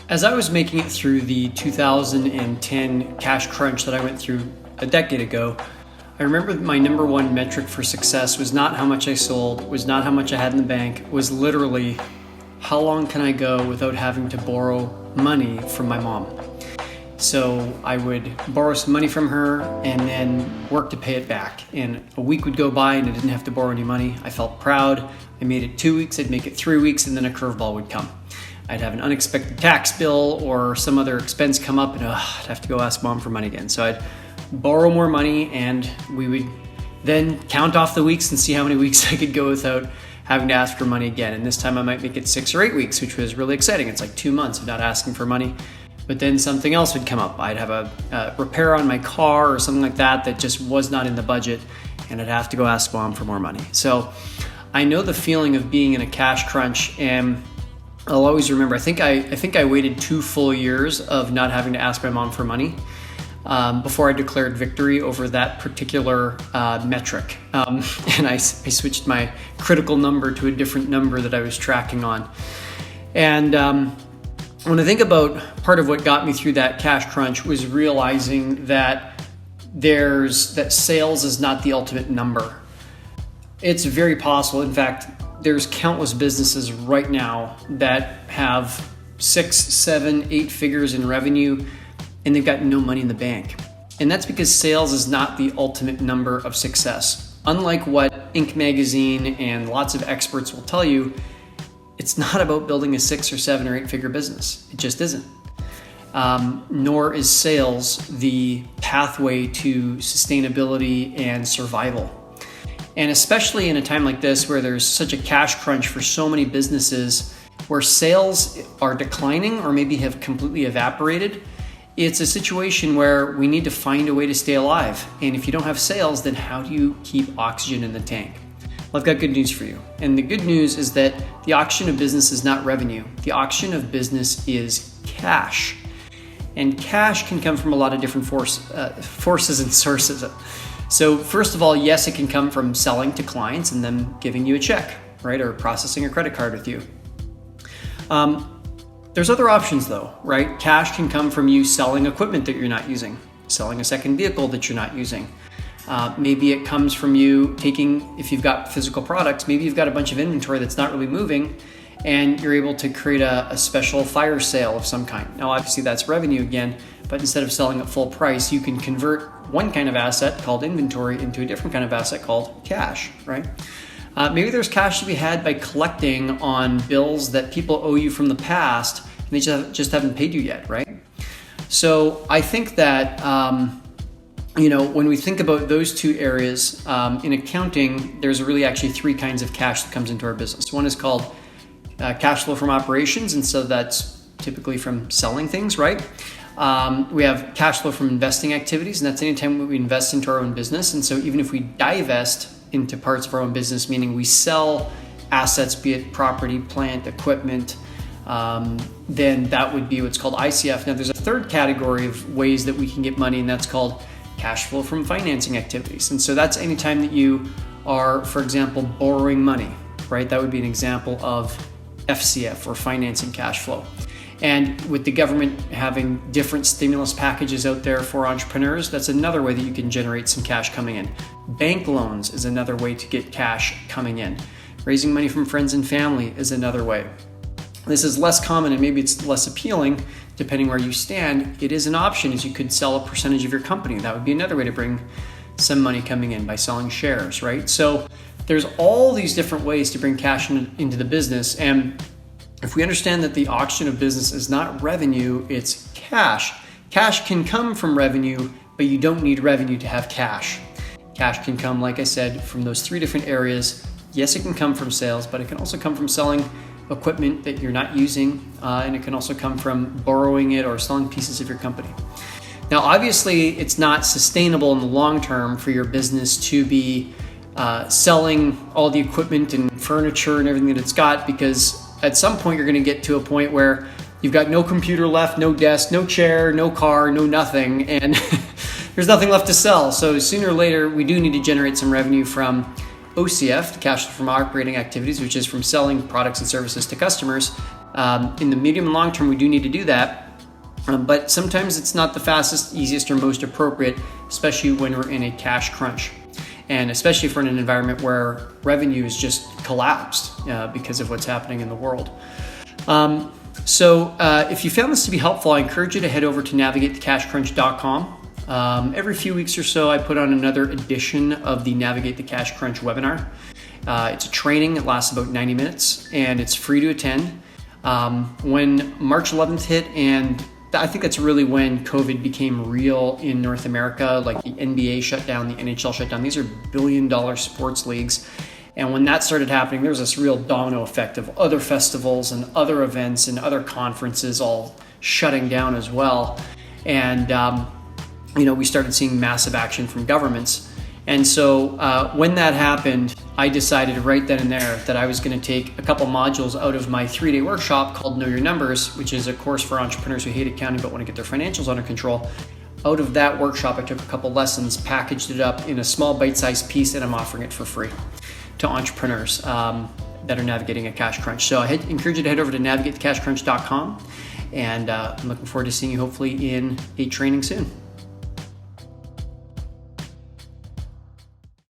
As I was making it through the 2010 cash crunch that I went through a decade ago, I remember my number one metric for success was not how much I sold, was not how much I had in the bank, was literally how long can I go without having to borrow money from my mom. So I would borrow some money from her and then work to pay it back. And a week would go by and I didn't have to borrow any money. I felt proud. I made it 2 weeks, I'd make it 3 weeks, and then a curveball would come. I'd have an unexpected tax bill or some other expense come up and I'd have to go ask mom for money again. So I'd borrow more money and we would then count off the weeks and see how many weeks I could go without having to ask for money again. And this time I might make it 6 or 8 weeks, which was really exciting. It's like 2 months of not asking for money. But then something else would come up. I'd have a repair on my car or something like that that just was not in the budget, and I'd have to go ask mom for more money. So I know the feeling of being in a cash crunch, and I'll always remember, I think I waited 2 full years of not having to ask my mom for money before I declared victory over that particular metric. And I switched my critical number to a different number that I was tracking on. And when I think about part of what got me through that cash crunch was realizing that sales is not the ultimate number. It's very possible. In fact, there's countless businesses right now that have 6, 7, 8 figures in revenue and they've got no money in the bank. And that's because sales is not the ultimate number of success. Unlike what Inc. magazine and lots of experts will tell you, it's not about building a 6 or 7 or 8 figure business. It just isn't. Nor is sales the pathway to sustainability and survival. And especially in a time like this where there's such a cash crunch for so many businesses where sales are declining or maybe have completely evaporated, it's a situation where we need to find a way to stay alive. And if you don't have sales, then how do you keep oxygen in the tank? Well, I've got good news for you. And the good news is that the oxygen of business is not revenue. The oxygen of business is cash. And cash can come from a lot of different forces and sources. So first of all, yes, it can come from selling to clients and them giving you a check, right? Or processing a credit card with you. There's other options though, right? Cash can come from you selling equipment that you're not using, selling a second vehicle that you're not using. Maybe it comes from you if you've got physical products, maybe you've got a bunch of inventory that's not really moving and you're able to create a special fire sale of some kind. Now, obviously that's revenue again, but instead of selling at full price, you can convert one kind of asset called inventory into a different kind of asset called cash, right? Maybe there's cash to be had by collecting on bills that people owe you from the past and they just haven't paid you yet, right? So I think that, when we think about those 2 areas, in accounting, there's really actually 3 kinds of cash that comes into our business. One is called cash flow from operations, and so that's typically from selling things, right? We have cash flow from investing activities, and that's anytime we invest into our own business. And so even if we divest into parts of our own business, meaning we sell assets, be it property, plant, equipment, then that would be what's called ICF. Now there's a third category of ways that we can get money, and that's called cash flow from financing activities. And so that's anytime that you are, for example, borrowing money, right? That would be an example of FCF or financing cash flow. And with the government having different stimulus packages out there for entrepreneurs, that's another way that you can generate some cash coming in. Bank loans is another way to get cash coming in. Raising money from friends and family is another way. This is less common and maybe it's less appealing depending where you stand. It is an option, as you could sell a percentage of your company. That would be another way to bring some money coming in by selling shares, right? So there's all these different ways to bring cash into the business. And if we understand that the oxygen of business is not revenue, it's cash. Cash can come from revenue, but you don't need revenue to have cash. Cash can come, like I said, from those 3 different areas. Yes, it can come from sales, but it can also come from selling equipment that you're not using, and it can also come from borrowing it or selling pieces of your company. Now, obviously, it's not sustainable in the long term for your business to be selling all the equipment and furniture and everything that it's got, because at some point you're going to get to a point where you've got no computer left, no desk, no chair, no car, no nothing, and there's nothing left to sell. So sooner or later, we do need to generate some revenue from OCF, the cash flow from operating activities, which is from selling products and services to customers. In the medium and long term, we do need to do that. But sometimes it's not the fastest, easiest, or most appropriate, especially when we're in a cash crunch. And especially if we're in an environment where revenue is just collapsed because of what's happening in the world. So if you found this to be helpful, I encourage you to head over to navigatethecashcrunch.com. Every few weeks or so, I put on another edition of the Navigate the Cash Crunch webinar. It's a training that lasts about 90 minutes, and it's free to attend. When March 11th hit, and I think that's really when COVID became real in North America, like the NBA shut down, the NHL shut down. These are billion-dollar sports leagues. And when that started happening, there was this real domino effect of other festivals and other events and other conferences all shutting down as well. And, we started seeing massive action from governments. And so when that happened, I decided right then and there that I was going to take a couple modules out of my 3-day workshop called Know Your Numbers, which is a course for entrepreneurs who hate accounting but want to get their financials under control. Out of that workshop, I took a couple lessons, packaged it up in a small bite-sized piece, and I'm offering it for free to entrepreneurs that are navigating a cash crunch. So I encourage you to head over to navigatethecashcrunch.com, and I'm looking forward to seeing you hopefully in a training soon.